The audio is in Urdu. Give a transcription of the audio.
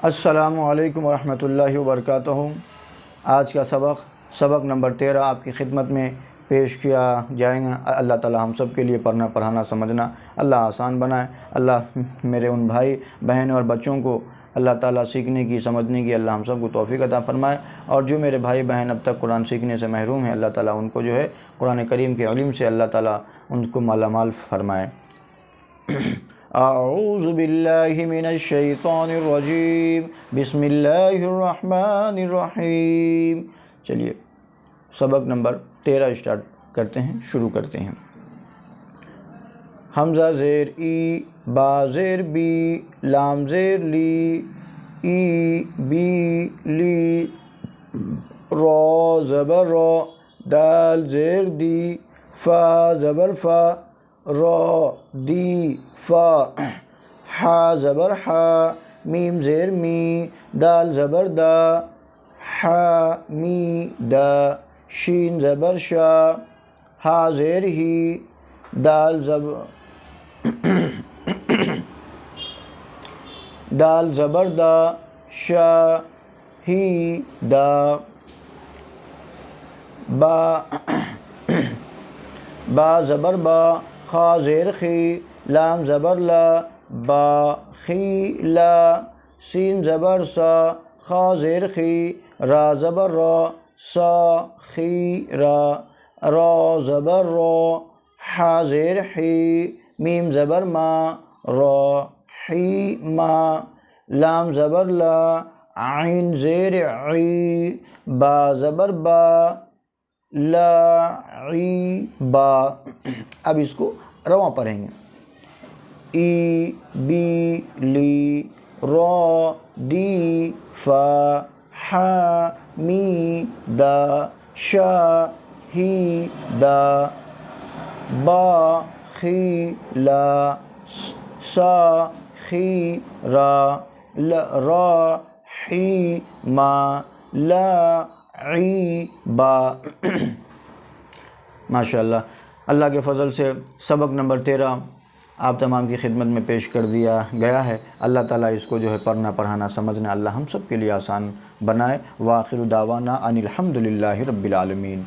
السلام علیکم ورحمۃ اللہ وبرکاتہ۔ آج کا سبق نمبر 13 آپ کی خدمت میں پیش کیا جائیں گا۔ اللہ تعالی ہم سب کے لیے پڑھنا پڑھانا سمجھنا اللہ آسان بنائے۔ اللہ میرے ان بھائی بہن اور بچوں کو اللہ تعالیٰ سیکھنے کی سمجھنے کی اللہ ہم سب کو توفیق عطا فرمائے، اور جو میرے بھائی بہن اب تک قرآن سیکھنے سے محروم ہیں اللہ تعالیٰ ان کو جو ہے قرآن کریم کے علم سے اللہ تعالیٰ ان کو مالا مال فرمائے۔ اعوذ باللہ من الشیطان الرجیم، بسم اللہ الرحمن الرحیم۔ چلیے سبق نمبر 13 اسٹارٹ کرتے ہیں، شروع کرتے ہیں۔ حمزہ زیر ای، با زیر بی، لام زیر لی، ای بی لی، را زبر را، دال زیر دی، فا زبر فا، را دی فا، حا زبر حا، میم زیر می، دال زبر دا، حا می دا، شین زبر شا، ہا زیر ہی، دال زبر دا، شا ہی دا، با زبر با، خا زیر خی، لام زبر لا، با خی لا، سین زبر سا، خا زیر خی، را زبر را، سا خی را، را زبر را، حا زیر حی، میم زبر ما، را حی ما، لام زبر لا، عین زیر عی، با زبر با، لا عی با۔ اب اس کو رواں پڑھیں گے۔ ای بی لی، را دی فا، حا می دا، شا ہی دا، با خی لا، سا خی را، را حی ما، لا عی با۔ ماشاءاللہ، اللہ کے فضل سے سبق نمبر 13 آپ تمام کی خدمت میں پیش کر دیا گیا ہے۔ اللہ تعالیٰ اس کو جو ہے پڑھنا پڑھانا سمجھنا اللہ ہم سب کے لیے آسان بنائے۔ وآخر دعوانا ان الحمد للہ رب العالمین۔